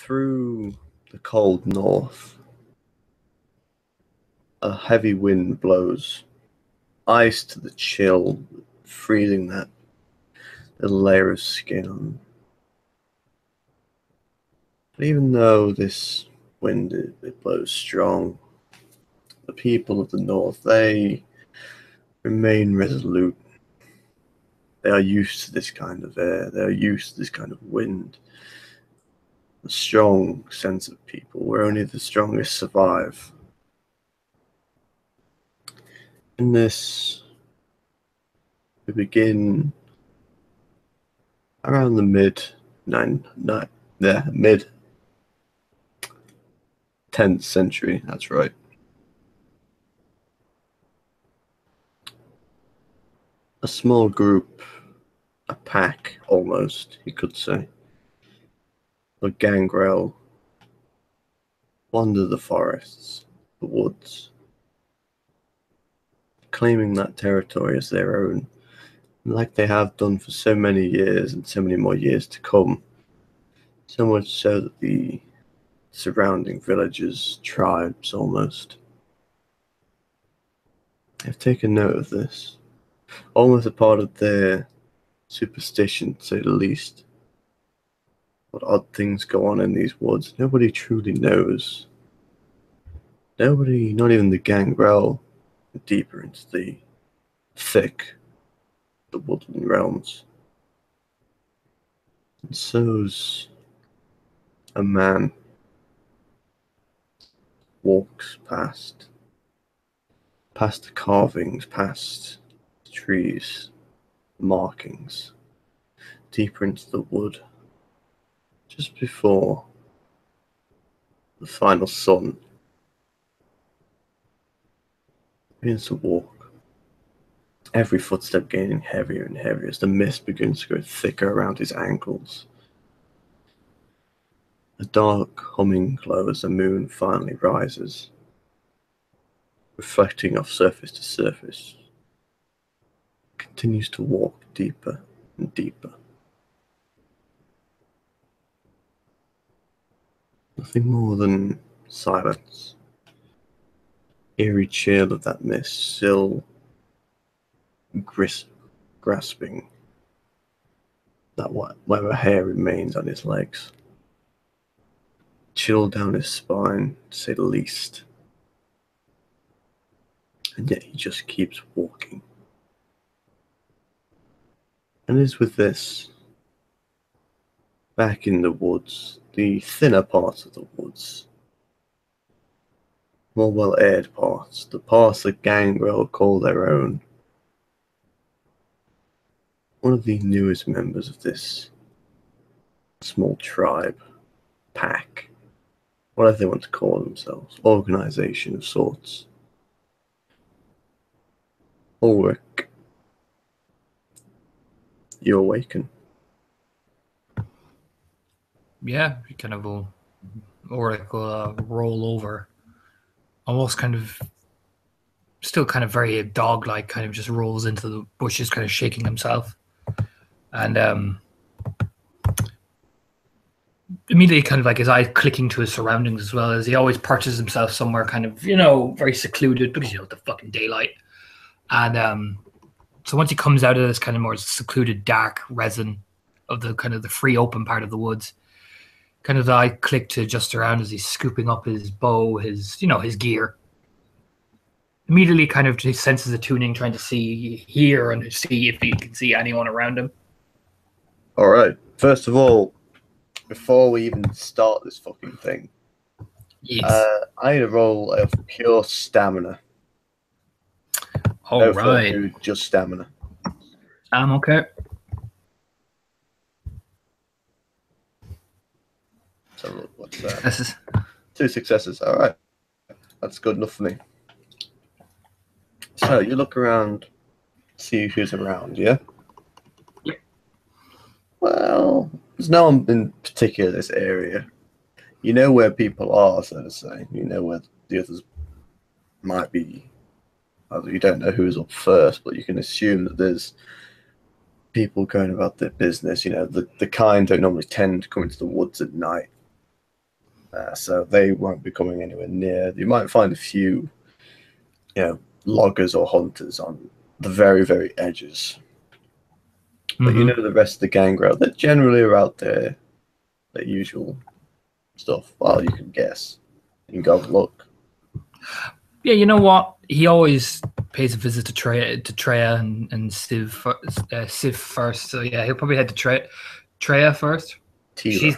Through the cold north, a heavy wind blows, ice to the chill, freezing that little layer of skin on. But even though this wind it blows strong, the people of the north, they remain resolute. They are used to this kind of air. They are used to this kind of wind. A strong sense of people where only the strongest survive. In this, we begin around the mid 10th century. That's right. A small group, a pack almost, you could say, of gangrel wander the forests, the woods, claiming that territory as their own, like they have done for so many years and so many more years to come. So much so that the surrounding villages, tribes almost, have taken note of this. Almost a part of their superstition, to say the least. What odd things go on in these woods, nobody truly knows. Nobody, not even the gangrel, deeper into the thick, the woodland realms. And so's a man walks past the carvings, past the trees, markings, deeper into the wood, just before the final sun begins to walk. Every footstep gaining heavier and heavier as the mist begins to grow thicker around his ankles. A dark humming glow as the moon finally rises, reflecting off surface to surface. Continues to walk deeper and deeper. Nothing more than silence. Eerie chill of that mist still grasping that whatever hair remains on his legs. Chill down his spine, to say the least. And yet he just keeps walking. And it is with this, back in the woods, the thinner parts of the woods, more well-aired parts, the parts that gangrel call their own. One of the newest members of this small tribe, pack, whatever they want to call themselves, organization of sorts. Ulrich, you awaken. Yeah, you kind of will, or like roll over, almost kind of, still kind of very dog-like, kind of just rolls into the bushes, kind of shaking himself, and immediately kind of like his eyes clicking to his surroundings as well, as he always perches himself somewhere kind of, very secluded because, the fucking daylight. And so once he comes out of this kind of more secluded, dark resin of the kind of the free open part of the woods, kind of the eye click to just around as he's scooping up his bow, his gear. Immediately kind of he senses a tuning, trying to hear and see if he can see anyone around him. All right. First of all, before we even start this fucking thing, yes. I need a roll of pure stamina. All right. Just stamina. I'm okay. So look, what's that? 2 successes. All right. That's good enough for me. So you look around, see who's around, yeah? Yeah. Well, there's no one in particular this area. You know where people are, so to say. You know where the others might be. You don't know who's up first, but you can assume that there's people going about their business. The kind don't normally tend to come into the woods at night. so they won't be coming anywhere near. You might find a few, loggers or hunters on the very, very edges. But the rest of the gangrel, they generally are out there, the usual stuff. Well, you can guess. You can go look. Yeah, you know what? He always pays a visit to Treya and Civ first. So yeah, he'll probably head to Treya first. Tira. She's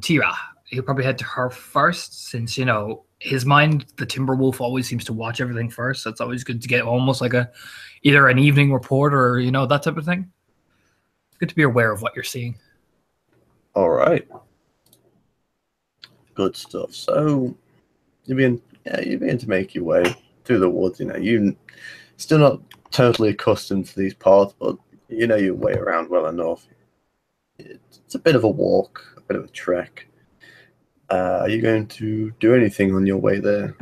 Tira. He'll probably head to her first, since his mind, the Timberwolf, always seems to watch everything first. So it's always good to get almost like either an evening report or that type of thing. It's good to be aware of what you're seeing. All right. Good stuff. So you begin to make your way through the woods. You're still not totally accustomed to these paths, but you know your way around well enough. It's a bit of a walk, a bit of a trek. Are you going to do anything on your way there?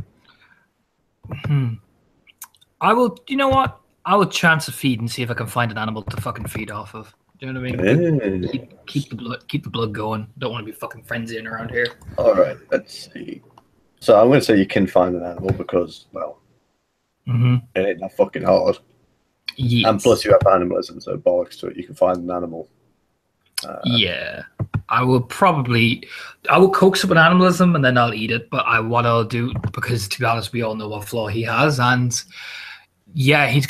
I will. You know what? I will chance a feed and see if I can find an animal to fucking feed off of. Do you know what I mean? Keep the blood going. Don't want to be fucking frenzying around here. All right, let's see. So I'm going to say you can find an animal because, well, it ain't that fucking hard. Yes. And plus you have animalism, so bollocks to it. You can find an animal. Yeah. I will coax up an animalism and then I'll eat it. But what I'll do, because to be honest, we all know what flaw he has, and yeah, he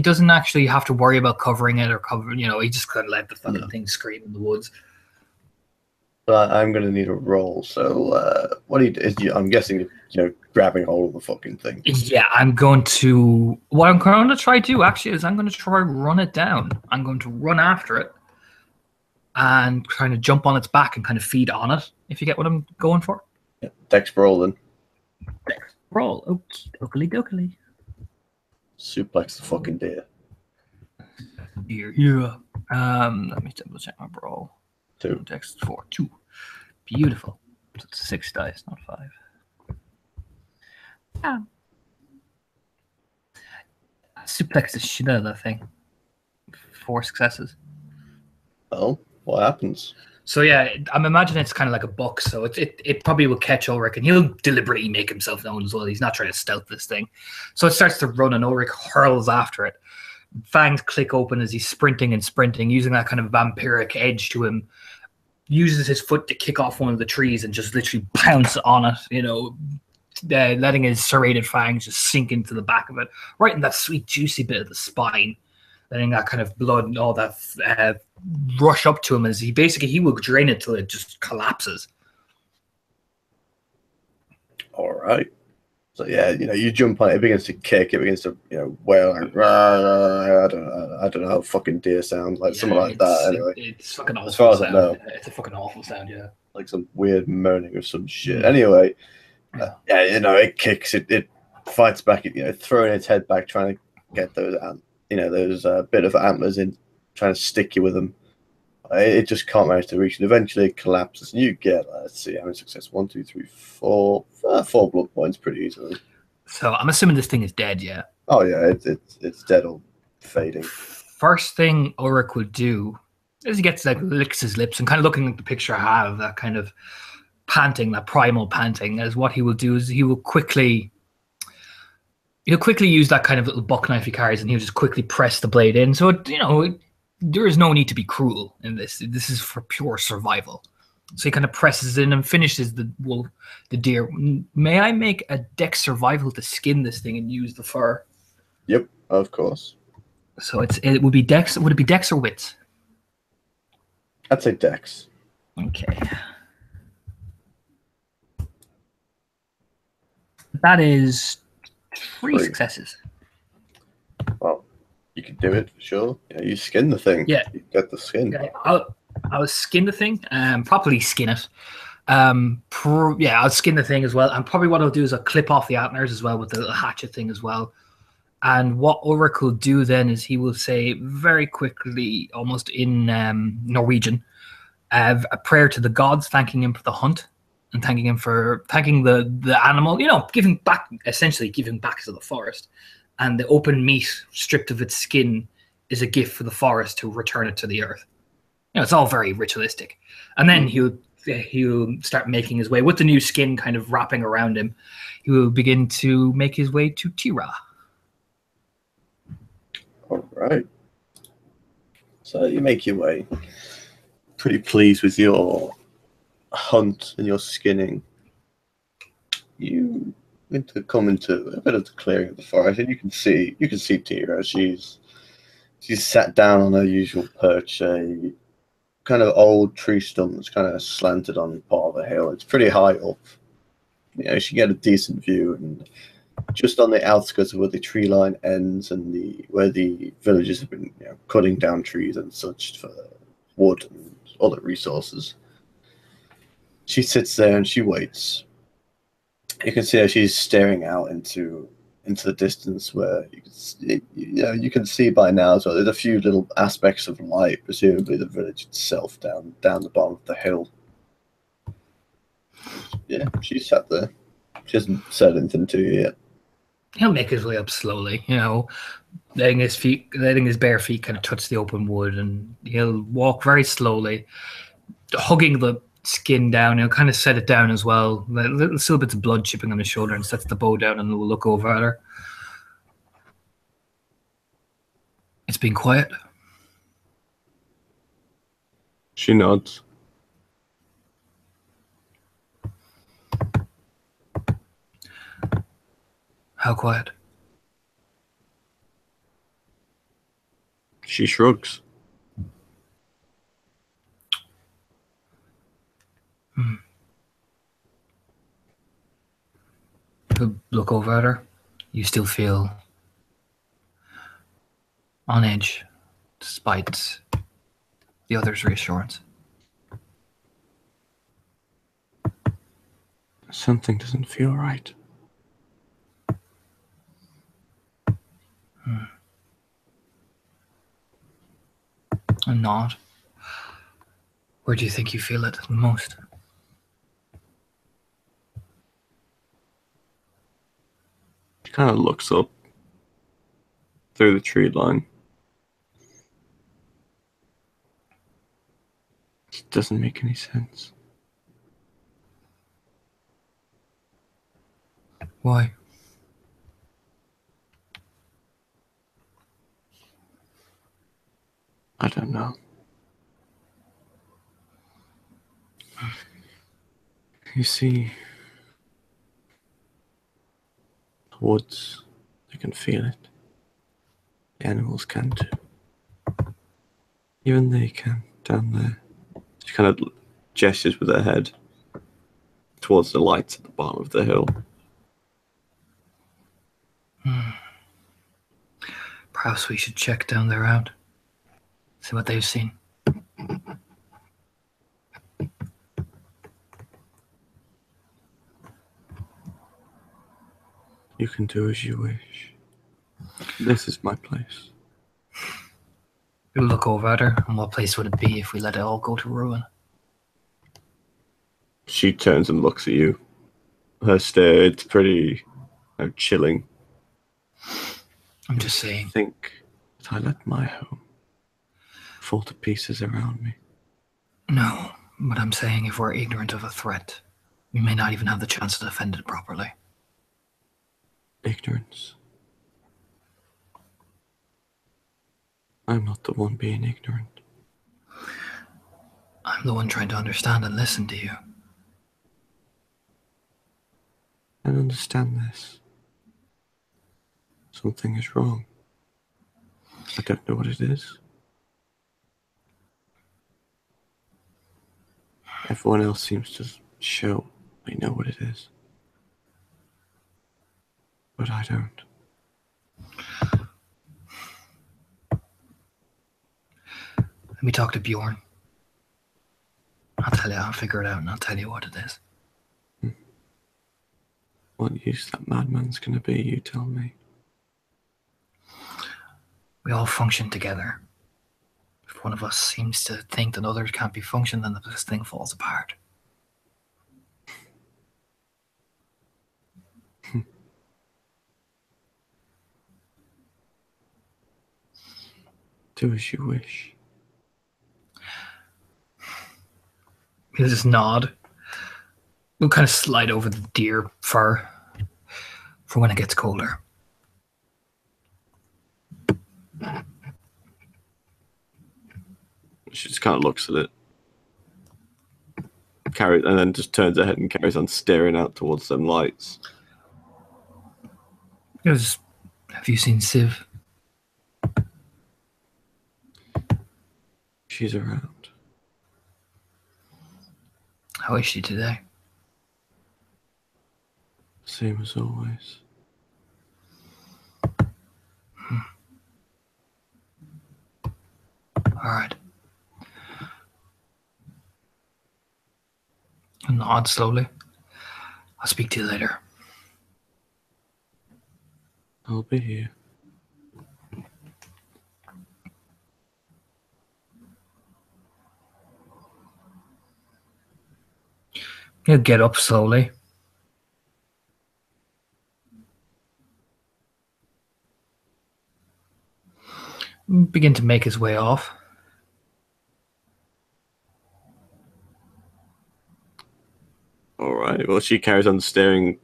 doesn't actually have to worry about covering it or covering. He just kind of let the fucking thing scream in the woods. But I'm going to need a roll. So what do you do? I'm guessing grabbing hold of the fucking thing. Yeah, what I'm going to try to do actually is I'm going to try run it down. I'm going to run after it and kind of jump on its back and kind of feed on it, if you get what I'm going for. Yeah. Dex roll then. Dex roll. Oakley dokily. Suplex the fucking deer. Yeah. Let me double check my brawl. 2. Dex 4. 2. Beautiful. So it's 6 dice, not 5. Yeah. Suplex the shit out of that thing. 4 successes. Oh, what happens? So yeah, I'm imagining it's kind of like a buck, so it probably will catch Ulrich, and he'll deliberately make himself known as well. He's not trying to stealth this thing. So it starts to run, and Ulrich hurls after it. Fangs click open as he's sprinting, using that kind of vampiric edge to him. Uses his foot to kick off one of the trees and just literally pounce on it, letting his serrated fangs just sink into the back of it, right in that sweet, juicy bit of the spine. Letting that kind of blood and all that rush up to him as he will drain it till it just collapses. All right. So yeah, you jump on it. It begins to kick. It begins to wail. Like, I don't know how fucking deer sound like, something like that. Anyway, it's fucking awful. As far as I know, it's a fucking awful sound. Yeah, like some weird moaning or some shit. Anyway, it kicks. It fights back. Throwing its head back, trying to get those those bit of antlers in, trying to stick you with them. It just can't manage to reach, and eventually it collapses. And you get, let's see, how many success? 1, 2, 3, 4. 4 blood points pretty easily. So I'm assuming this thing is dead, yeah? Oh, yeah, it's dead or fading. First thing Ulrich would do is he licks his lips and kind of looking at the picture I have, that kind of panting, that primal panting, as what he will do is he'll quickly use that kind of little buck knife he carries, and he'll just quickly press the blade in. So, there is no need to be cruel in this. This is for pure survival. So he kind of presses in and finishes the deer. May I make a dex survival to skin this thing and use the fur? Yep, of course. So it would be dex. Would it be dex or wits? I'd say dex. Okay. That is 3 successes. Well, you can do it for sure. You skin the thing. Yeah. You get the skin. Okay. I'll skin the thing. Properly skin it. I'll skin the thing as well. And probably what I'll do is I'll clip off the antlers as well with the little hatchet thing as well. And what Ulrich will do then is he will say very quickly, almost in Norwegian, a prayer to the gods, thanking him for the hunt and thanking the animal, giving back to the forest. And the open meat stripped of its skin is a gift for the forest to return it to the earth. it's all very ritualistic. And then he'll start making his way with the new skin kind of wrapping around him. He will begin to make his way to Tira. All right. So you make your way. Pretty pleased with your hunt and your skinning. You come into a bit of the clearing of the forest, and you can see Tira. She's sat down on her usual perch, a kind of old tree stump that's kind of slanted on part of a hill. It's pretty high up. You know, she get a decent view, and just on the outskirts of where the tree line ends and where the villagers have been cutting down trees and such for wood and other resources. She sits there and she waits. You can see her, she's staring out into the distance where you can see by now as well. There's a few little aspects of light, presumably the village itself down the bottom of the hill. Yeah, she sat there. She hasn't said anything to you yet. He'll make his way up slowly, letting his bare feet kind of touch the open wood, and he'll walk very slowly, hugging the skin down. He'll kind of set it down as well. Little still bits of blood chipping on his shoulder, and sets the bow down and will look over at her. It's been quiet. She nods. How quiet? She shrugs. He'll look over at her. You still feel on edge, despite the other's reassurance. Something doesn't feel right. And not. Where do you think you feel it the most? She kind of looks up through the tree line. It doesn't make any sense. Why? I don't know. You see, the woods, they can feel it. The animals can too. Even they can, down there. She kind of gestures with her head towards the lights at the bottom of the hill. Perhaps we should check down there out. See what they've seen. You can do as you wish. This is my place. We'll look over at her, and what place would it be if we let it all go to ruin? She turns and looks at you. Her stare, it's pretty chilling. I'm just saying. I think that I let my home fall to pieces around me. No, but I'm saying if we're ignorant of a threat, we may not even have the chance to defend it properly. Ignorance. I'm not the one being ignorant. I'm the one trying to understand and listen to you. And understand this. Something is wrong. I don't know what it is. Everyone else seems to show they know what it is. But I don't. Let me talk to Bjorn. I'll tell you, I'll figure it out and I'll tell you what it is. What use that madman's gonna be, you tell me. We all function together. If one of us seems to think that others can't be functioned, then this thing falls apart. Do as you wish. He'll just nod. We'll kind of slide over the deer fur for when it gets colder. She just kind of looks at it, and then just turns her head and carries on staring out towards them lights. Goes, have you seen Siv? She's around. How is she today? Same as always. All right. I'll nod slowly. I'll speak to you later. I'll be here. He'll get up slowly. Begin to make his way off. All right. Well, she carries on staring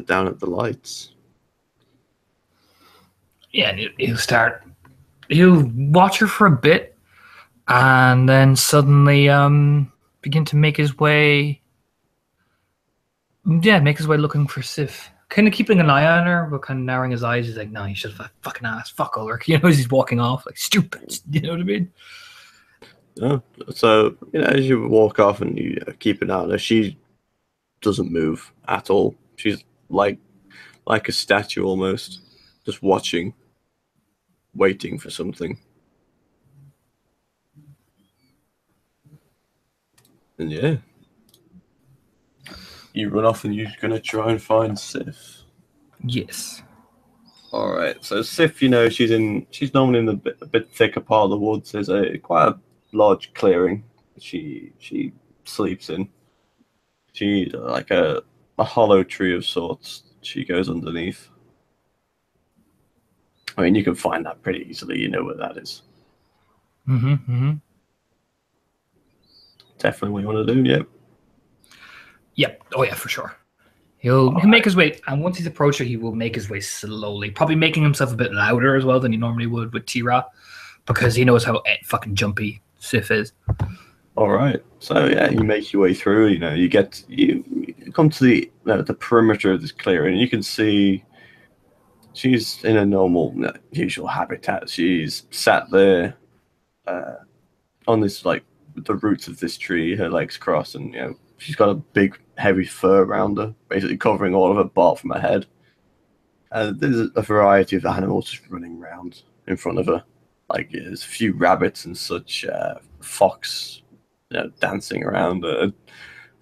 down at the lights. Yeah, and he'll watch her for a bit and then suddenly begin to make his way looking for Sif. Kind of keeping an eye on her, but kind of narrowing his eyes. He's like, no, you should have fucking ass, fuck Ulrich. You know, as he's walking off, like, stupid. You know what I mean? Oh, so, as you walk off and you keep an eye on her, she doesn't move at all. She's like a statue almost, just watching, waiting for something. And yeah, you run off and you're gonna try and find Sif. Yes. All right. So Sif, she's normally in the a bit thicker part of the woods. There's quite a large clearing. She sleeps in. She like a hollow tree of sorts. She goes underneath. I mean, you can find that pretty easily. You know where that is. Definitely what you want to do. Yep. Yep. Oh yeah, for sure. He'll make his way, and once he's approached her, he will make his way slowly, probably making himself a bit louder as well than he normally would with Tira, because he knows how fucking jumpy Sif is. All right. So yeah, you make your way through. You come to the perimeter of this clearing, and you can see she's in a normal, usual habitat. She's sat there on this, like, the roots of this tree, her legs crossed, and she's got a big, heavy fur around her, basically covering all of her part from her head. There's a variety of animals just running around in front of her. Like, there's a few rabbits and such, fox, dancing around.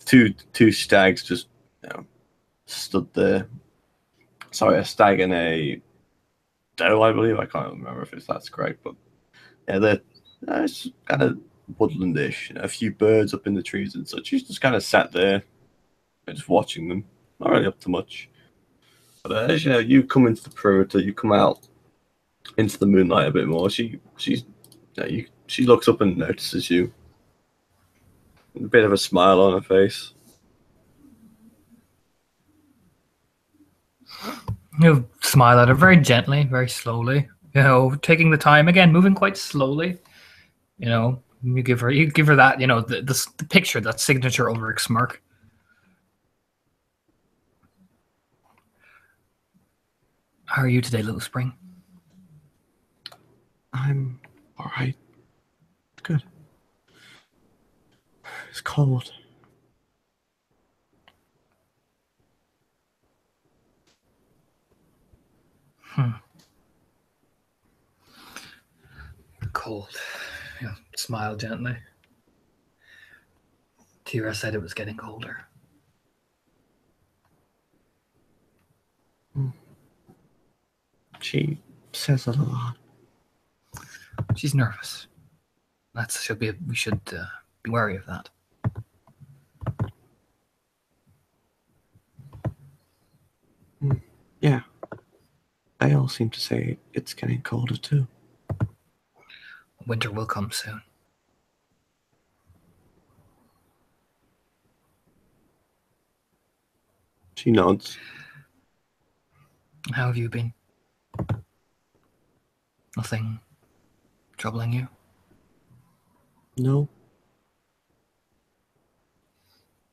Two stags just, stood there. Sorry, a stag and a doe, I believe. I can't remember if that's correct, but yeah, they're it's kind of woodlandish. A few birds up in the trees and such. She's just kind of sat there, just watching them. Not really up to much. But as you come into the perimeter, you come out into the moonlight a bit more. She looks up and notices you. A bit of a smile on her face. He'll smile at her very gently, very slowly. Taking the time again, moving quite slowly. You give her that, the picture, that signature Ulrich smirk. How are you today, Little Spring? I'm all right. Good. It's cold. Cold. Smile gently. Tira said it was getting colder. She says it a lot. She's nervous. We should be wary of that. Yeah. They all seem to say it's getting colder too. Winter will come soon. She nods. How have you been? Nothing troubling you? No.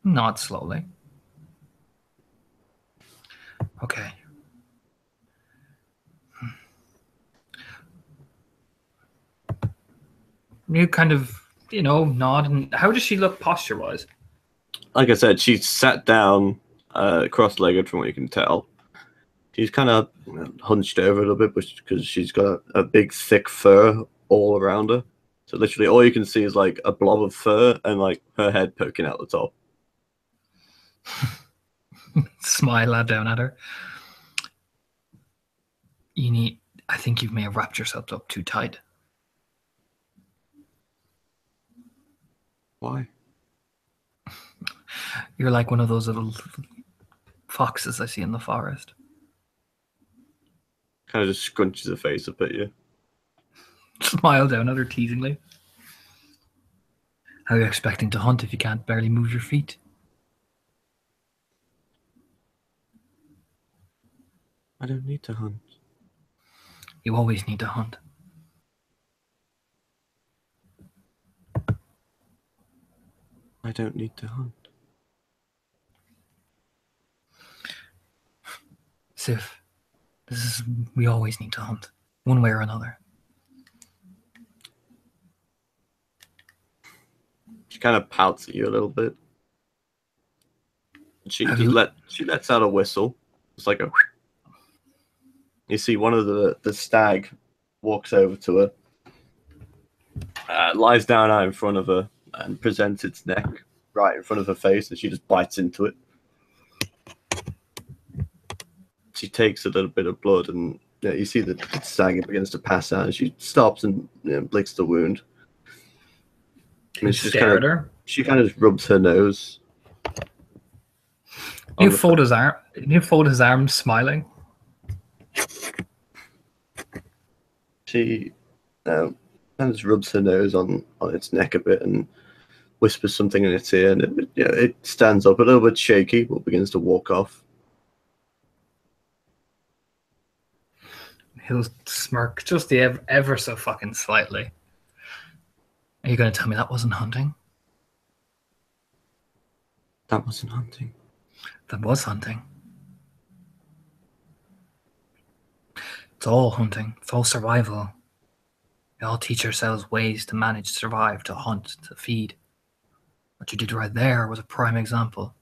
Nod slowly. Okay. You kind of, nod. And how does she look posture-wise? Like I said, she's sat down, cross-legged from what you can tell. She's kind of hunched over a little bit, because she's got a big, thick fur all around her. So literally, all you can see is like a blob of fur and like her head poking out the top. Smile down at her. I think you may have wrapped yourself up too tight. Why? You're like one of those little foxes I see in the forest. Kind of just scrunches her face up at you. Smile down at her teasingly. How are you expecting to hunt if you can't barely move your feet? I don't need to hunt. You always need to hunt. I don't need to hunt. Sif, we always need to hunt, one way or another. She kind of pouts at you a little bit. She lets out a whistle. It's like a. You see one of the stag walks over to her, lies down out in front of her, and presents its neck right in front of her face, and she just bites into it. She takes a little bit of blood, and you see the stag begins to pass out, and she stops and licks the wound. And she stare at her. She kind of just rubs her nose. You fold his arm. You fold his arm, smiling. She kind of just rubs her nose on its neck a bit and whispers something in its ear, and it stands up a little bit shaky, but begins to walk off. He'll smirk just ever so fucking slightly. Are you going to tell me that wasn't hunting? That wasn't hunting. That was hunting. It's all hunting. It's all survival. We all teach ourselves ways to manage, survive, to hunt, to feed. What you did right there was a prime example.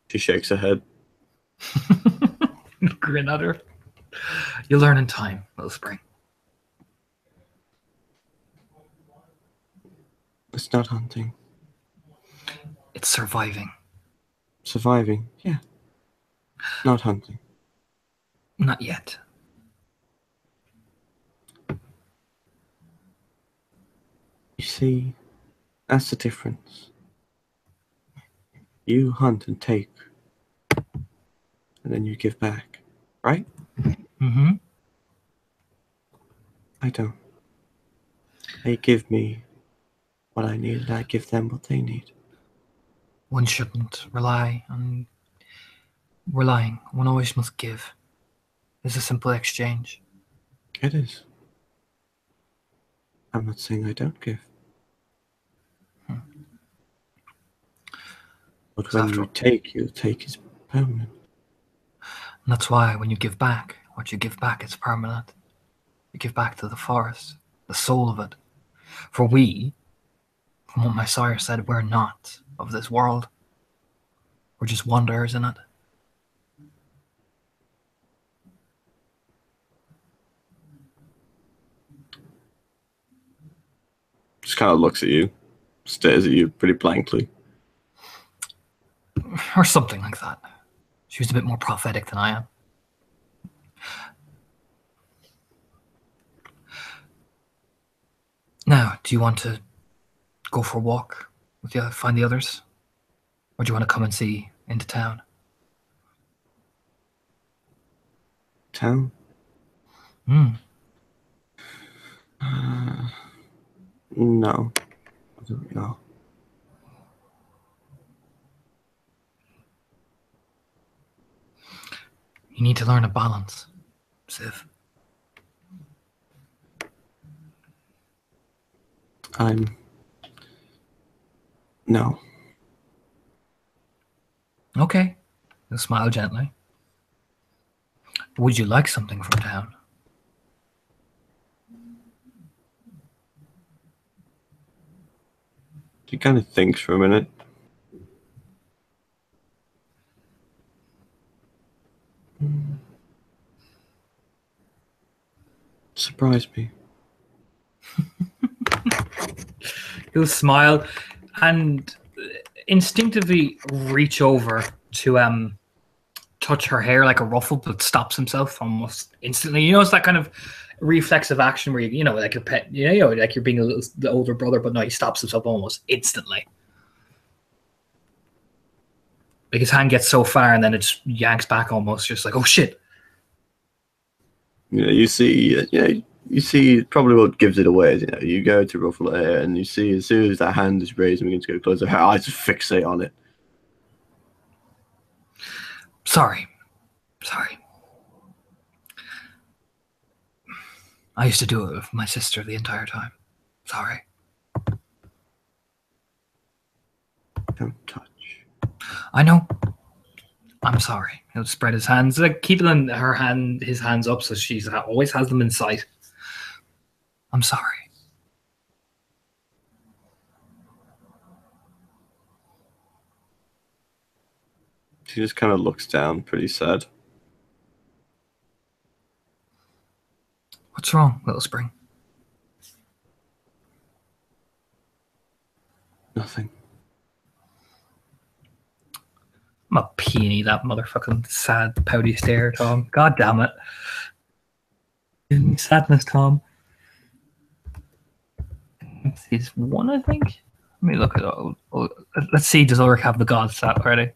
She shakes her head. Grin at her. You'll learn in time, little spring. It's not hunting. It's surviving. Surviving, yeah. Not hunting. Not yet. You see, that's the difference. You hunt and take, and then you give back, right? Mm-hmm. I don't. They give me what I need, and I give them what they need. One shouldn't rely on relying. One always must give. It's a simple exchange. It is. I'm not saying I don't give. But when you take is permanent. And that's why when you give back, what you give back is permanent. You give back to the forest, the soul of it. For we, from what my sire said, we're not of this world. We're just wanderers in it. Just kind of looks at you, stares at you pretty blankly. Or something like that. She was a bit more prophetic than I am. Now, do you want to go for a walk with you, find the others? Or do you want to come and see into town? Town? No. I don't know. You need to learn a balance, Siv. No. Okay. He'll smile gently. Would you like something from town? She kind of thinks for a minute. Surprise me. He'll smile and instinctively reach over to touch her hair like a ruffle, but stops himself almost instantly. You know, it's that kind of reflexive action where you know, like a pet, you know, like you're being a little the older brother, but no, he stops himself almost instantly. Like his hand gets so far, and then it just yanks back almost, just like, oh shit. You know, you see probably what gives it away is, you know, you go to ruffle her hair and you see as soon as that hand is raised and begins to go closer, her eyes fixate on it. Sorry. I used to do it with my sister the entire time. Sorry. Don't touch. I know. I'm sorry. He'll spread his hands, like keeping his hands up, so she's always has them in sight. I'm sorry. She just kind of looks down, pretty sad. What's wrong, Little Spring? Nothing. I'm a peony, that motherfucking sad, pouty stare, Tom. God damn it. Sadness, Tom. He's one, I think. Let me look at it. Let's see, does Ulrich have the God stat already?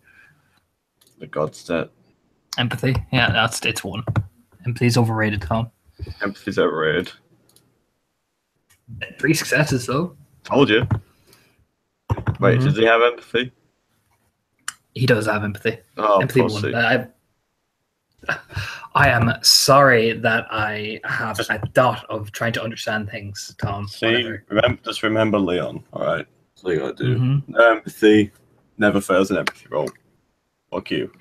The God stat. Empathy? Yeah, it's one. Empathy's overrated, Tom. Empathy's overrated. 3 successes, though. Told you. Wait, does he have empathy? He does have empathy. Oh, empathy pussy. 1. I am sorry that I have a dot of trying to understand things, Tom. See, just remember Leon, alright? That's all you gotta do. Mm-hmm. No empathy, never fails an empathy roll. Fuck you.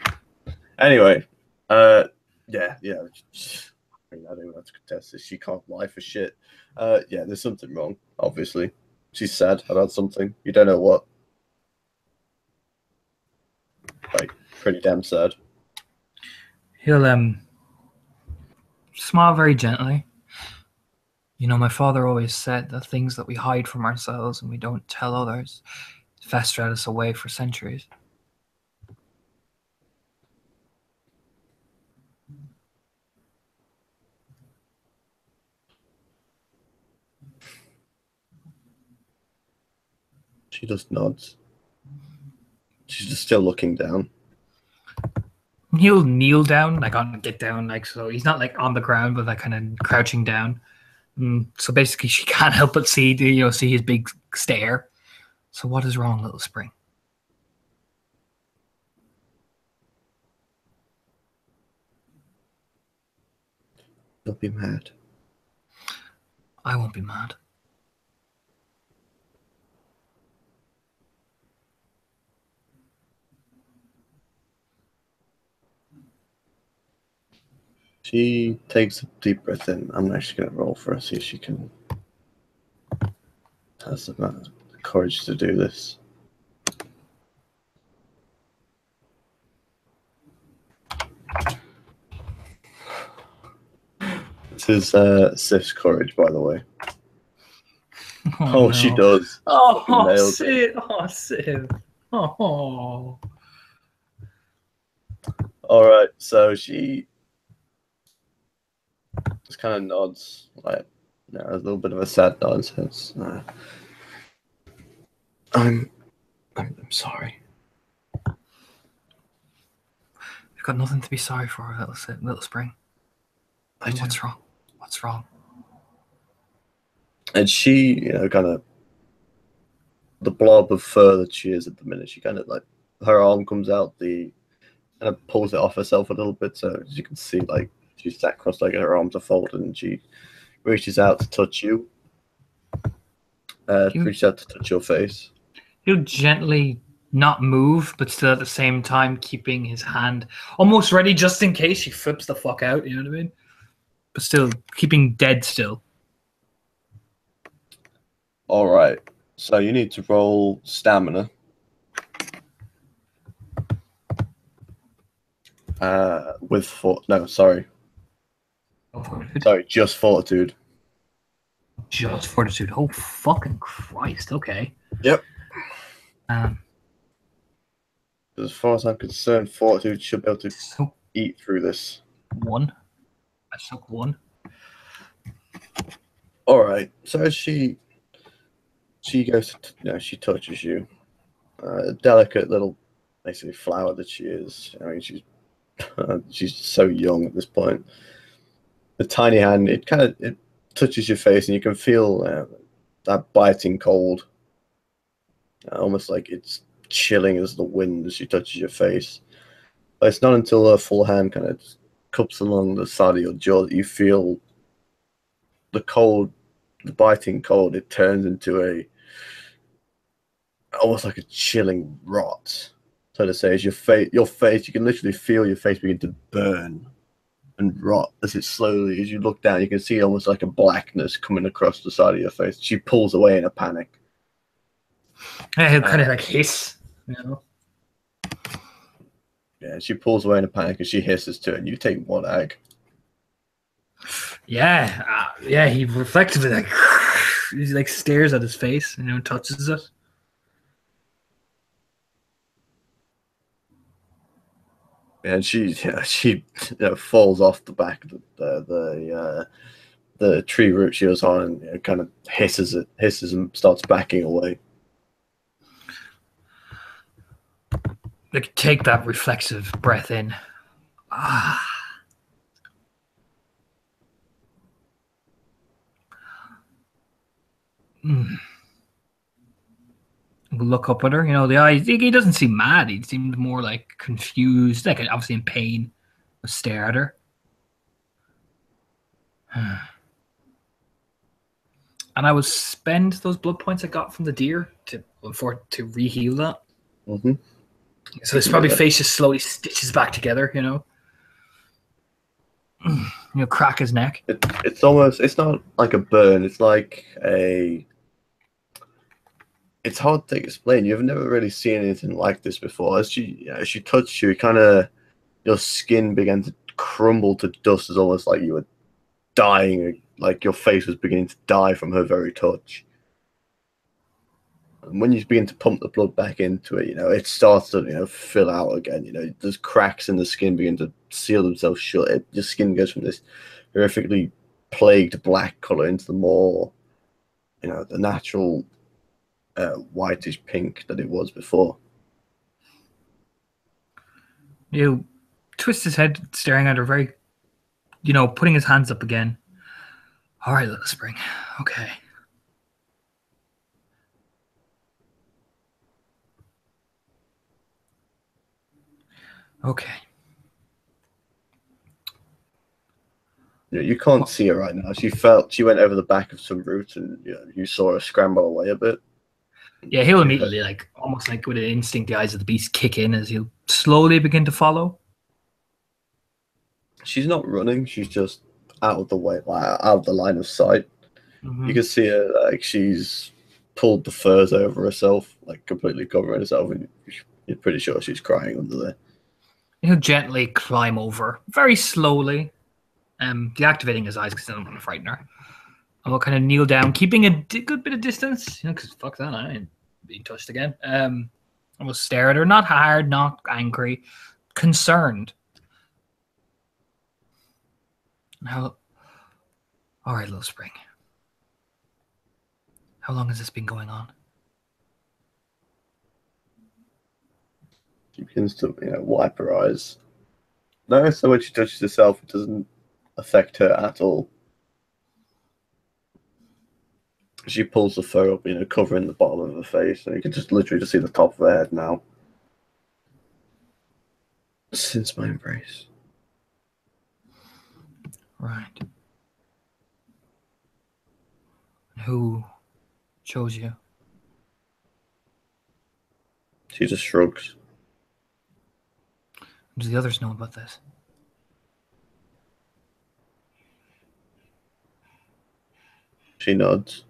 Anyway, yeah. I mean, I don't know how to contest this. She can't lie for shit. Yeah, there's something wrong, obviously. She's sad about something. You don't know what. Like, pretty damn sad. He'll smile very gently. You know, my father always said the things that we hide from ourselves and we don't tell others fester at us away for centuries. She just nods. She's just still looking down. He'll kneel down, like get down, like so. He's not like on the ground, but like kind of crouching down. So basically, she can't help but see his big stare. So what is wrong, Little Spring? Don't be mad. I won't be mad. She takes a deep breath in. I'm actually going to roll for her, see if she can has the courage to do this. This is Sif's courage, by the way. Oh, no. She does. Oh, Sif. Oh, Sif. Oh. All right, so she just kind of nods, like, a little bit of a sad nod. Says, "I'm sorry." You've got nothing to be sorry for, Little Spring. What's wrong? What's wrong? And she, kind of the blob of fur that she is at the minute. She kind of like her arm comes out the kind of pulls it off herself a little bit, so as you can see, like she's sat cross-legged, her arms are folded, and she reaches out to touch you. Reaches out to touch your face. He'll gently not move, but still at the same time keeping his hand almost ready just in case she flips the fuck out. You know what I mean? But still keeping dead still. All right. So you need to roll stamina. Sorry, just fortitude. Just fortitude. Oh fucking Christ! Okay. Yep. As far as I'm concerned, fortitude should be able to eat through this. One. I suck one. All right. So as she goes to, she touches you. A delicate little, basically flower that she is. I mean, she's so young at this point. The tiny hand, it touches your face, and you can feel that biting cold, almost like it's chilling as the wind as she touches your face. But it's not until her full hand kind of cups along the side of your jaw that you feel the cold, the biting cold. It turns into almost like a chilling rot, so to say. As your face, you can literally feel your face begin to burn and rot as as you look down, you can see almost like a blackness coming across the side of your face. She pulls away in a panic. Yeah, he'll kind of like hiss, you know. Yeah, she pulls away in a panic and she hisses to it, and you take one egg. Yeah, he reflectively he stares at his face, touches it. And she falls off the back of the tree root she was on, and kind of hisses and starts backing away. Like, take that reflexive breath in. Ah. Look up at her, the eyes. He doesn't seem mad. He seemed more like confused, like obviously in pain. Stare at her. And I will spend those blood points I got from the deer to re-heal that. Mm-hmm. So his probably face just slowly stitches back together, crack his neck. It's not like a burn. It's like it's hard to explain. You've never really seen anything like this before. As she touched you, your skin began to crumble to dust. It's almost like you were dying, like your face was beginning to die from her very touch. And when you begin to pump the blood back into it, it starts to fill out again. There's cracks in the skin begin to seal themselves shut. Your skin goes from this horrifically plagued black color into the more, the natural whitish pink that it was before. You twist his head, staring at her very, putting his hands up again. All right, Little Spring. Okay. Okay. You can't see her right now. She went over the back of some roots, and you saw her scramble away a bit. Yeah, he'll immediately, almost like with an instinct, the eyes of the beast kick in as he'll slowly begin to follow. She's not running. She's just out of the way, out of the line of sight. Mm-hmm. You can see her, she's pulled the furs over herself, completely covering herself, and you're pretty sure she's crying under there. He'll gently climb over, very slowly, deactivating his eyes because I don't want to frighten her. And we'll kind of kneel down, keeping a good bit of distance, because fuck that, I ain't being touched again. And we'll stare at her, not hard, not angry, concerned. Now, all right, Little Spring. How long has this been going on? She begins to, wipe her eyes. No, so when she touches herself, it doesn't affect her at all. She pulls the fur up, covering the bottom of her face, and you can just literally see the top of her head now. Since my embrace. Right. Who chose you? She just shrugs. Do the others know about this? She nods.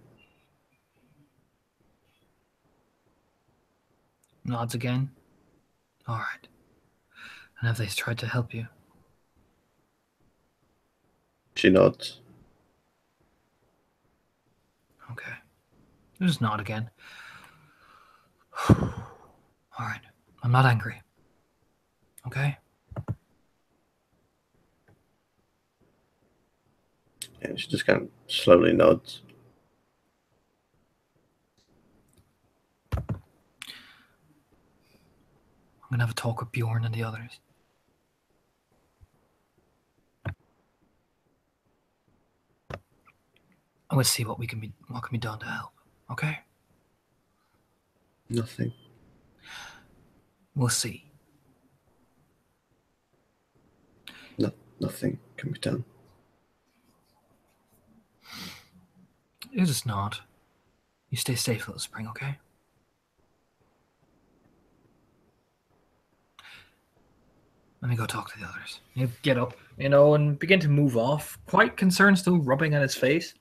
Nods again. All right. And have they tried to help you? She nods. Okay. Just nod again. All right. I'm not angry. Okay? And she just kind of slowly nods. I'm gonna have a talk with Bjorn and the others. I'm gonna see what can be done to help. Okay? Nothing. We'll see. No, nothing can be done. You just nod. You stay safe, Little Spring, okay? Let me go talk to the others. You get up, and begin to move off. Quite concerned, still rubbing at his face.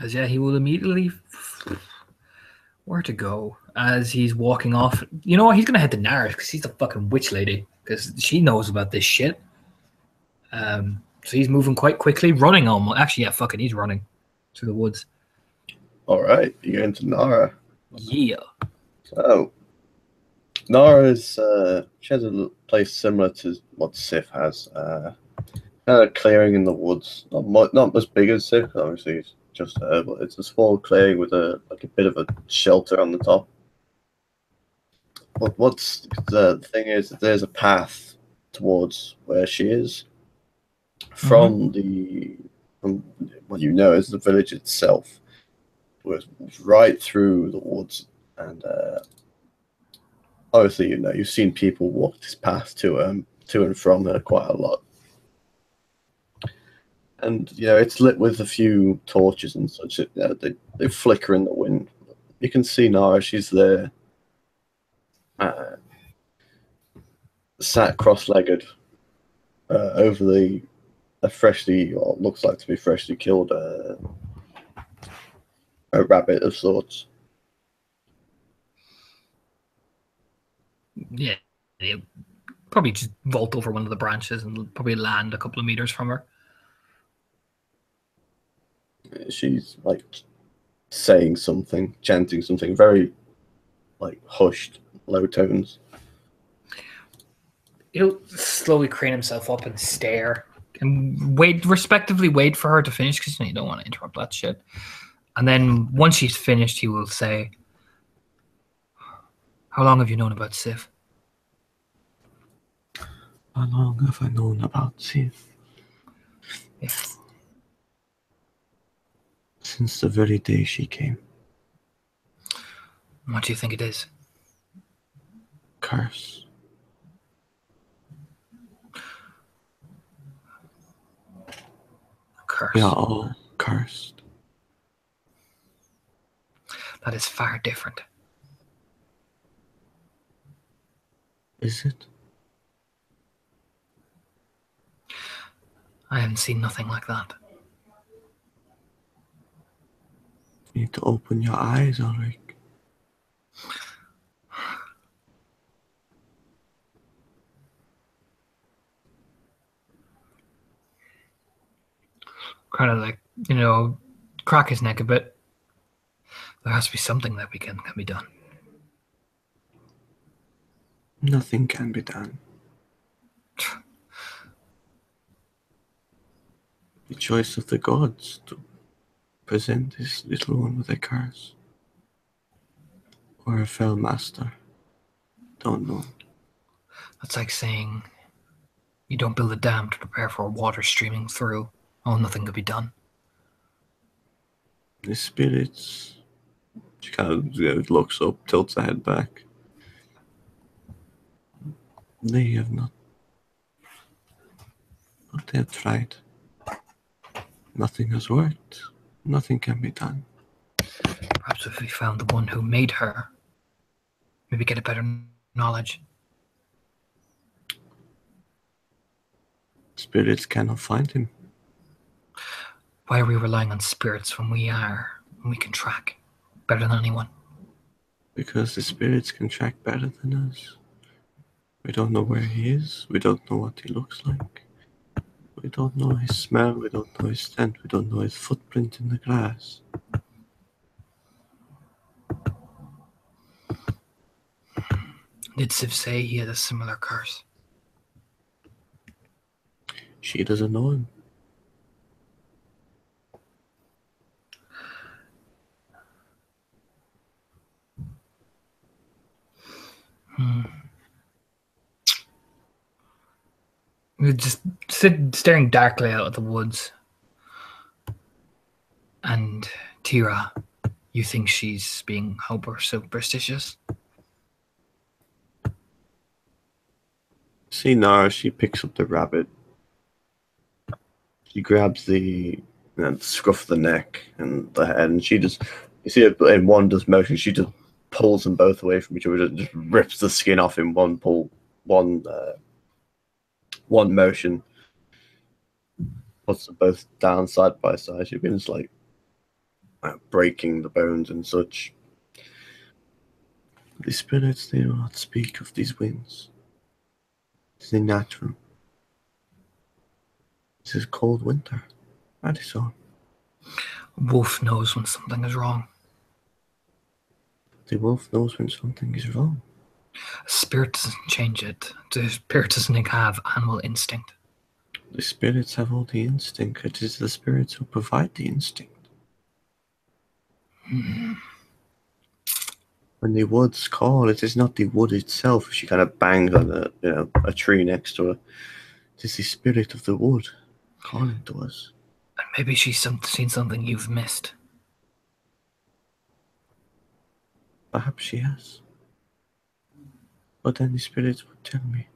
As he will immediately where to go as he's walking off. You know what? He's gonna head to Nara because he's the fucking witch lady because she knows about this shit. So he's moving quite quickly, running almost. Actually, yeah, fucking, he's running through the woods. All right, you're going to Nara. Yeah. So, Nara's she has a place similar to what Sif has. Kind of clearing in the woods, not as big as Sif. Obviously, it's just her, but it's a small clearing with a bit of a shelter on the top. What's the thing is that there's a path towards where she is from from what you know is the village itself. Was right through the woods, and obviously you've seen people walk this path to and from her quite a lot. And it's lit with a few torches and such. They flicker in the wind. You can see Nara; she's there, sat cross-legged over a freshly, or looks like to be freshly killed a rabbit of sorts. Yeah. He'll probably just vault over one of the branches and probably land a couple of meters from her. She's like saying something, chanting something, very like hushed, low tones. He'll slowly crane himself up and stare and wait for her to finish because you don't want to interrupt that shit. And then once she's finished, he will say, "How long have you known about Sif?" How long have I known about Sif? Yeah. Since the very day she came. What do you think it is? Curse. Curse. We are all cursed. That is far different. Is it? I haven't seen nothing like that. You need to open your eyes, Ulrich. Kind of like, crack his neck a bit. There has to be something that can be done. Nothing can be done. The choice of the gods to present this little one with a curse. Or a fell master. Don't know. That's like saying you don't build a dam to prepare for water streaming through. Oh, nothing could be done. The spirits She kind of looks up, tilts her head back. They have not. But they have tried. Nothing has worked. Nothing can be done. Perhaps if we found the one who made her, maybe get a better knowledge. Spirits cannot find him. Why are we relying on spirits when we can track better than anyone? Because the spirits can track better than us. We don't know where he is. We don't know what he looks like. We don't know his smell. We don't know his scent. We don't know his footprint in the grass. Did Siv say he had a similar curse? She doesn't know him. We just sit staring darkly out at the woods. And Tira, you think she's being hyper superstitious? See Nara, she picks up the rabbit. She grabs the scruff of the neck and the head, and she just, you see it in one does motion, she just pulls them both away from each other, just rips the skin off in one pull, one motion, puts them both down side by side. She begins like breaking the bones and such. The spirits, they do not speak of these winds. It is natural. This is cold winter. That is all. Wolf knows when something is wrong. The wolf knows when something is wrong. A spirit doesn't change it. The spirit doesn't have animal instinct. The spirits have all the instinct. It is the spirits who provide the instinct. When the woods call, it is not the wood itself. She kind of bangs on a tree next to her. It is the spirit of the wood calling to us. And maybe she's seen something you've missed. Perhaps she has. But then the spirits would tell me.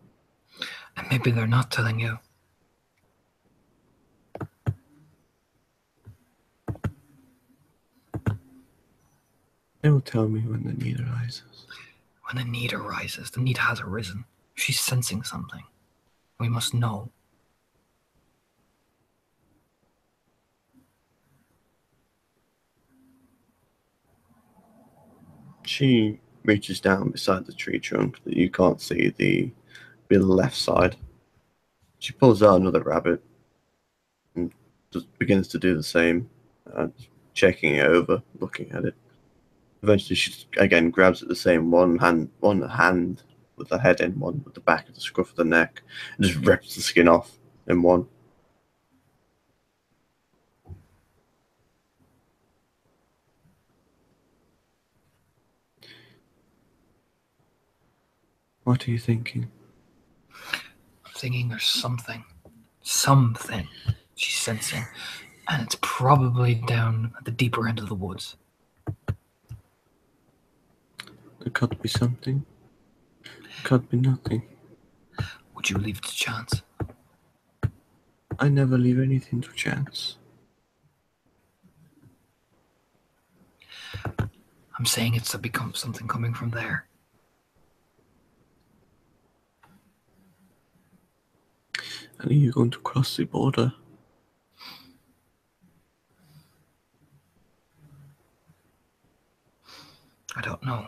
And maybe they're not telling you. They will tell me when the need arises. When the need arises, the need has arisen. She's sensing something. We must know. She reaches down beside the tree trunk that you can't see the left side. She pulls out another rabbit and just begins to do the same, checking it over, looking at it. Eventually, she again grabs at the same one hand with the head in one, with the back of the scruff of the neck, and just rips the skin off in one. What are you thinking? I'm thinking there's something she's sensing, and it's probably down at the deeper end of the woods. There could be something. There could be nothing. Would you leave it to chance? I never leave anything to chance. I'm saying it's to become something coming from there. And are you going to cross the border? I don't know.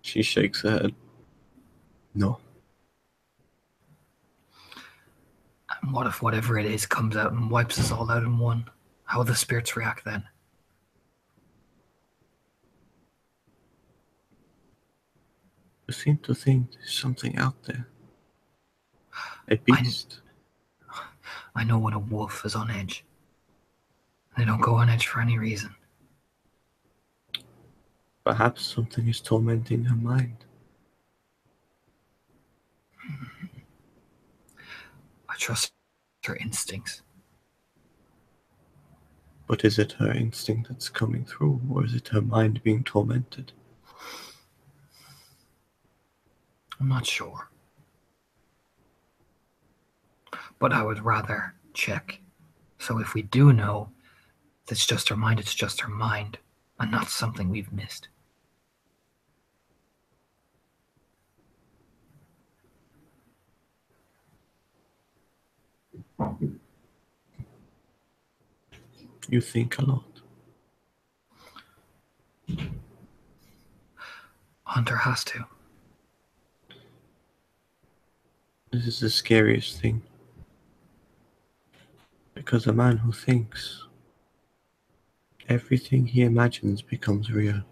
She shakes her head. No. And what if whatever it is comes out and wipes us all out in one? How will the spirits react then? I seem to think there's something out there. A beast. I know when a wolf is on edge. They don't go on edge for any reason. Perhaps something is tormenting her mind. I trust her instincts. But is it her instinct that's coming through, or is it her mind being tormented? I'm not sure. But I would rather check. So if we do know it's just her mind, it's just her mind, and not something we've missed. You think a lot. Hunter has to. This is the scariest thing. Because a man who thinks, everything he imagines becomes real.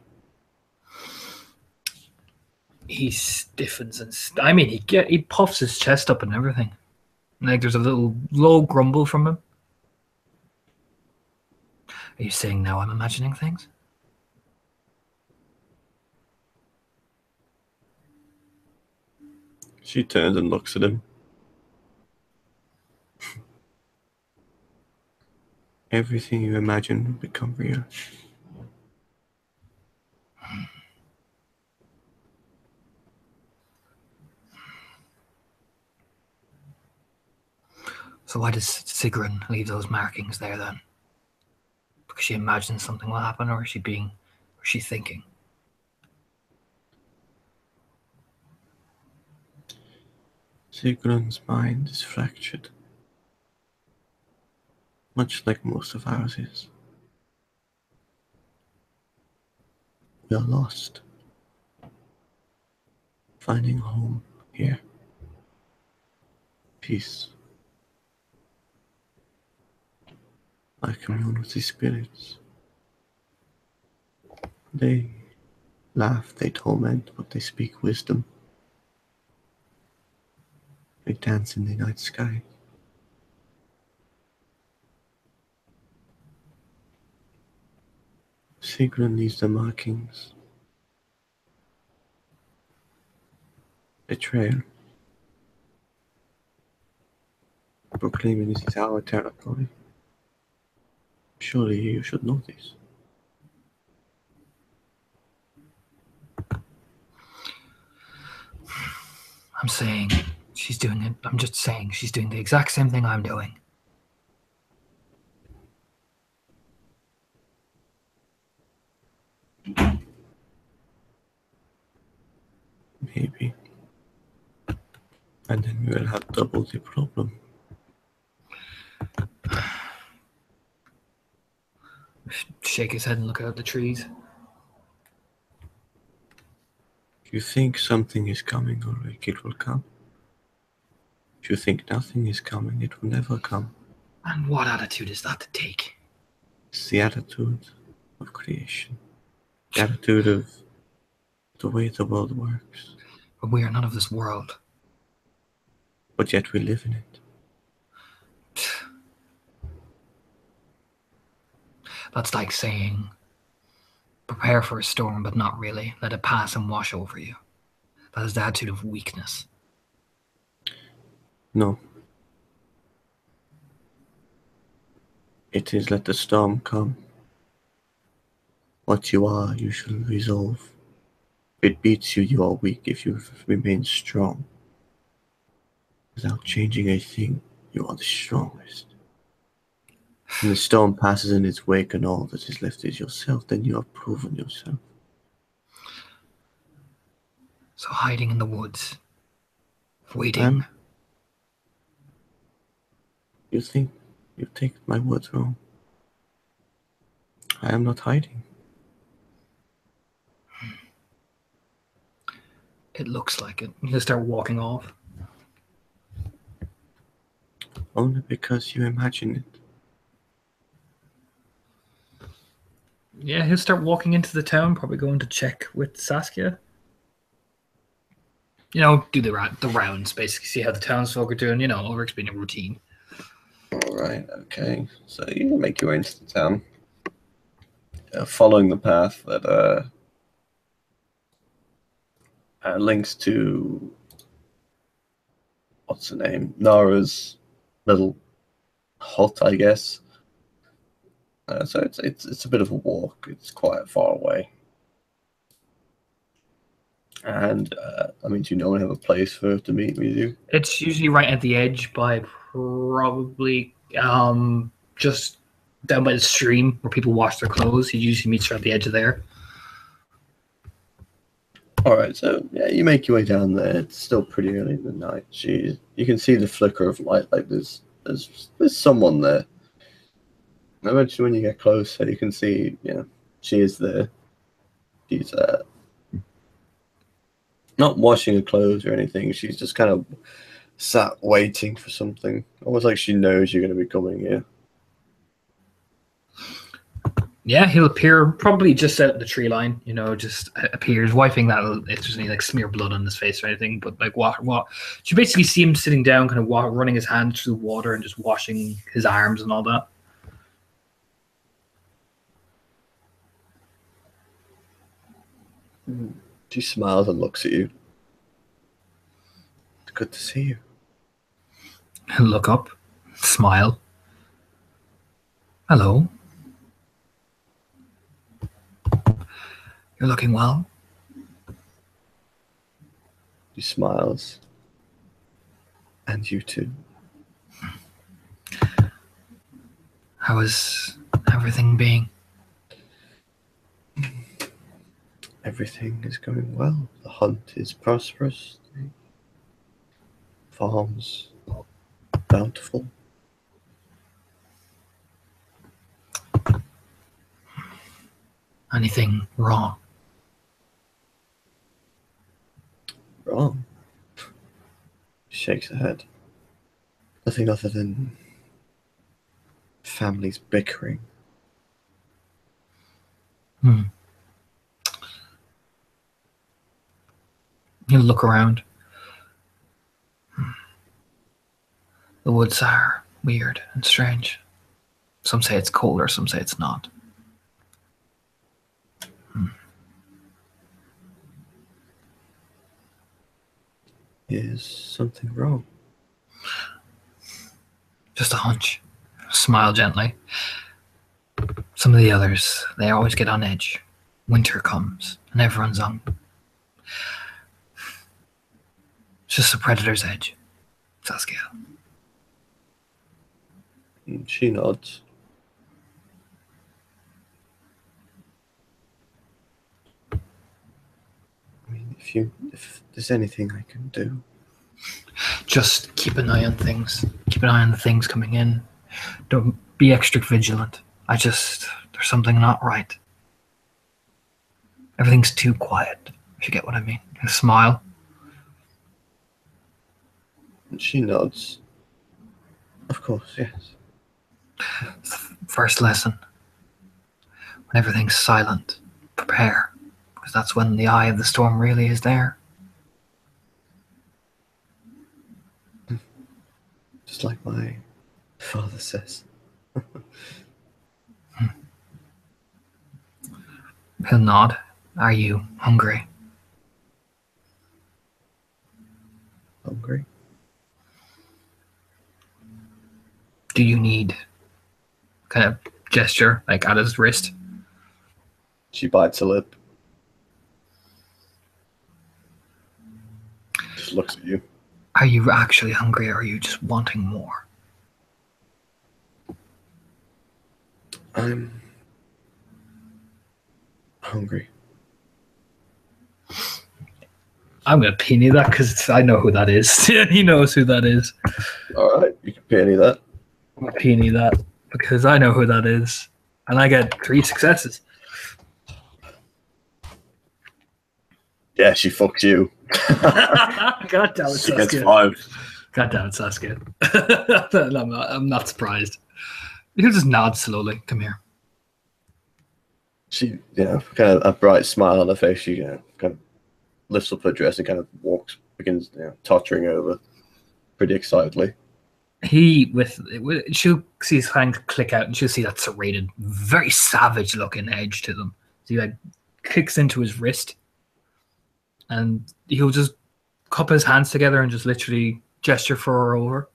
He stiffens and I mean, he puffs his chest up and everything. Like there's a little low grumble from him. Are you saying now I'm imagining things? She turns and looks at him. Everything you imagine will become real. So why does Sigrun leave those markings there then? Because she imagines something will happen, or is she thinking? Sigrun's mind is fractured, much like most of ours is. We are lost, finding home here. Peace. I commune with the spirits. They laugh, they torment, but they speak wisdom. They dance in the night sky. Sigrun leaves the markings. A trail. Proclaiming this is our territory. Surely you should know this. I'm saying she's doing it. I'm just saying she's doing the exact same thing I'm doing. Maybe. And then we will have double the problem. Shake his head and look out at the trees. If you think something is coming, Ulrich, it will come. If you think nothing is coming, it will never come. And what attitude is that to take? It's the attitude of creation. The attitude of the way the world works. But we are none of this world. But yet we live in it. That's like saying, prepare for a storm, but not really. Let it pass and wash over you. That is the attitude of weakness. No. It is let the storm come. What you are, you shall resolve. If it beats you, you are weak. If you remain strong, without changing a thing, you are the strongest. When the storm passes in its wake and all that is left is yourself, then you have proven yourself. So hiding in the woods, waiting. You think you take my words wrong. I am not hiding. It looks like it. He'll start walking off. Only because you imagine it. Yeah, he'll start walking into the town, probably going to check with Saskia. You know, do the rounds, basically, see how the townsfolk are doing. You know, Ulrich's been a routine. All right, okay. So you make your way into the town, following the path that links to what's her name, Nara's little hut, I guess. So it's a bit of a walk. It's quite far away. And I mean, do you normally have a place for her to meet with you? It's usually right at the edge by probably just down by the stream where people wash their clothes. He usually meets her at the edge of there. All right, so yeah, you make your way down there. It's still pretty early in the night. You can see the flicker of light. Like there's someone there. And eventually, when you get closer, you can see, she is there. She's not washing her clothes or anything. She's just kind of sat waiting for something, almost like she knows you're going to be coming here. Yeah, he'll appear probably just out the tree line, just appears, wiping that if there's any like smear blood on his face or anything. But like what? You basically see him sitting down, kind of running his hand through the water and just washing his arms and all that. She smiles and looks at you. It's good to see you. He'll look up, smile. Hello. You're looking well. He smiles. And you too. How is everything being? Everything is going well. The hunt is prosperous. The farm's bountiful. Anything wrong? Wrong. She shakes her head. Nothing other than families bickering. You look around. The woods are weird and strange. Some say it's colder, some say it's not. Is something wrong? Just a hunch. Smile gently. Some of the others, they always get on edge. Winter comes, and everyone's on. It's just a predator's edge, Saskia. She nods. I mean, if there's anything I can do. Just keep an eye on things. Keep an eye on the things coming in. Don't be extra vigilant. There's something not right. Everything's too quiet, if you get what I mean. A smile. And she nods. Of course, yes. It's the first lesson. When everything's silent, prepare. Because that's when the eye of the storm really is there. Just like my father says. He'll nod. Are you hungry? Hungry? Do you need kind of gesture, like at his wrist? She bites her lip. Just looks at you. Are you actually hungry or are you just wanting more? I'm hungry. I'm going to penny that because I know who that is. He knows who that is. All right, you can penny that. I'm going to penny that because I know who that is. And I get 3 successes. Yeah, she fucks you. God damn it, She Saskia. gets 5. God damn it, Saskia. I'm not surprised. He'll just nod slowly. Come here. She, kind of a bright smile on her face. She, kind of lifts up her dress and kind of begins, tottering over, pretty excitedly. She'll see his hand click out, and she'll see that serrated, very savage-looking edge to them. So he kicks into his wrist, and he'll just cup his hands together and just literally gesture for her over.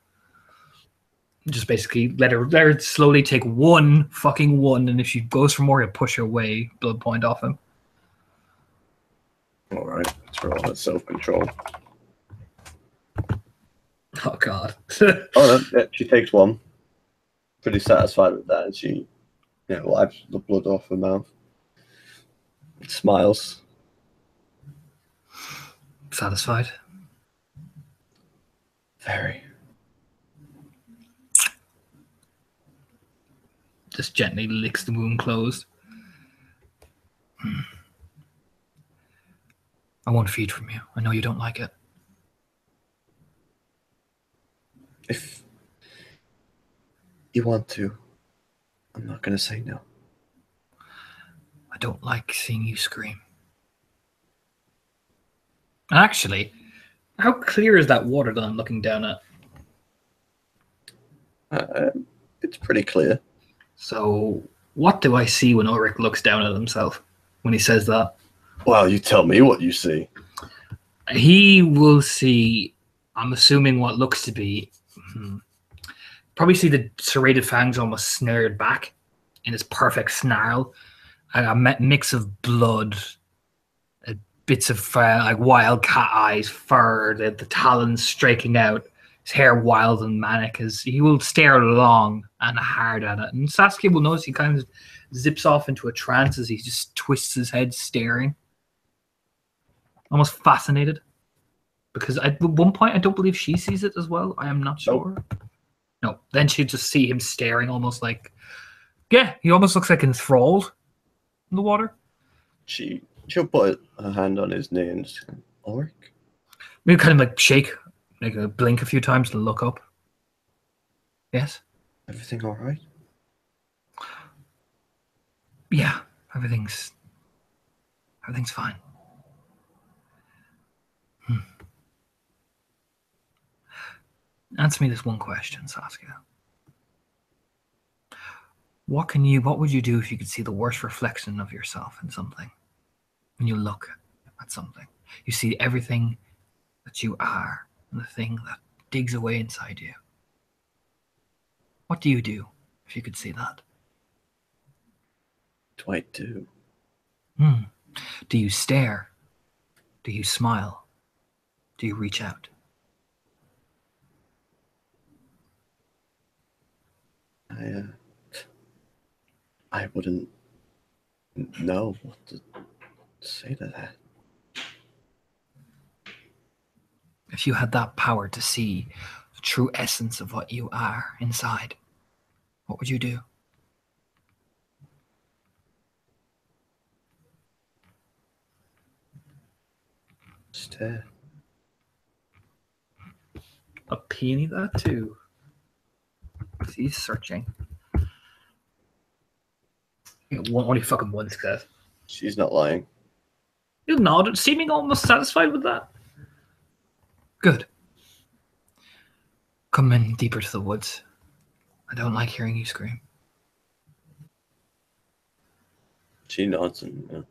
Just basically let her slowly take one fucking one, and if she goes for more, he'll push her away, blood point off him. All right, let's roll that self-control. Oh god. Oh no, yeah, she takes one. Pretty satisfied with that, and she, wipes the blood off her mouth. Smiles. Satisfied. Very. Just gently licks the wound closed. I won't feed from you. I know you don't like it. If you want to, I'm not going to say no. I don't like seeing you scream. Actually, how clear is that water that I'm looking down at? It's pretty clear. So, what do I see when Ulrich looks down at himself when he says that? Well, you tell me what you see. He will see, I'm assuming, what looks to be, probably see the serrated fangs almost snared back in its perfect snarl. A mix of blood, bits of like wild cat eyes, fur, the talons striking out, his hair wild and manic as he will stare long and hard at it. And Saskia will notice he kind of zips off into a trance as he just twists his head staring. Almost fascinated. Because at one point I don't believe she sees it as well. I am not sure. Nope. No. Then she'd just see him staring almost like, yeah, he almost looks like enthralled in the water. She'll put her hand on his knee and just go, Ulrich? Maybe kind of like shake, like a blink a few times and look up. Yes? Everything all right? Yeah, everything's fine. Answer me this one question, Saskia. What would you do if you could see the worst reflection of yourself in something? When you look at something, you see everything that you are and the thing that digs away inside you. What do you do if you could see that? What do I do? Do you stare? Do you smile? Do you reach out? I wouldn't know what to say to that. If you had that power to see the true essence of what you are inside, what would you do? Stare. A peony that too. He's searching. Only fucking one success. She's not lying. You nodded, seeming almost satisfied with that. Good. Come in deeper to the woods. I don't like hearing you scream. She nods and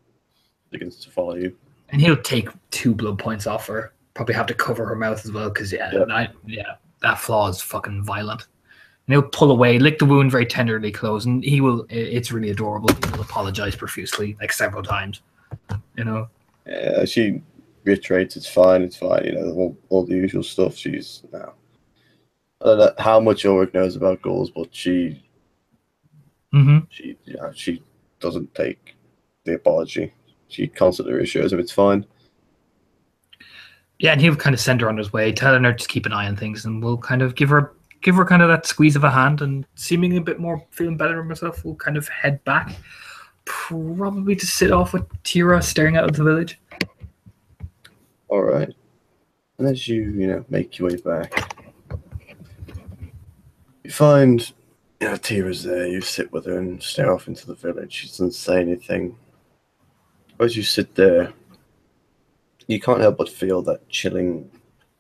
begins to follow you. And he'll take 2 blood points off her. Probably have to cover her mouth as well, because that flaw is fucking violent. And he'll pull away, lick the wound very tenderly closed, and he will. It's really adorable. He will apologize profusely, like several times. Yeah, she reiterates, it's fine. All the usual stuff. She's now. I don't know how much Ulrich knows about ghouls, but she doesn't take the apology. She constantly reassures him it's fine. Yeah, and he'll kind of send her on his way, telling her to keep an eye on things, and we'll kind of give her kind of that squeeze of a hand, and seeming a bit more feeling better myself, we'll kind of head back, probably to sit off with Tira staring out of the village. All right. And as you make your way back, you find Tira's there. You sit with her and stare off into the village. She doesn't say anything. As you sit there, you can't help but feel that chilling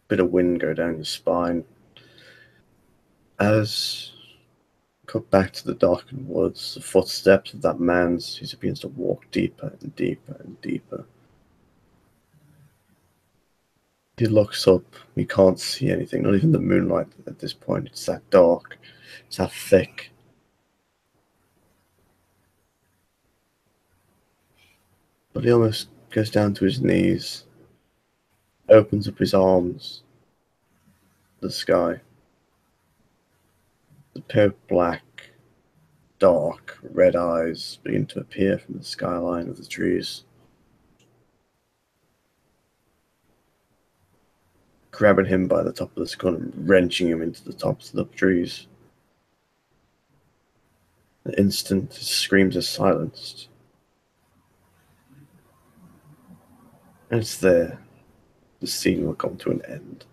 bit of wind go down your spine. As you cut back to the darkened woods, the footsteps of that man as he begins to walk deeper and deeper and deeper. He looks up. He can't see anything, not even the moonlight at this point. It's that dark. It's that thick. But he almost goes down to his knees, opens up his arms, the sky. The pair of black, dark, red eyes begin to appear from the skyline of the trees, grabbing him by the top of the skull and wrenching him into the tops of the trees. The instant his screams are silenced. And it's there. The scene will come to an end.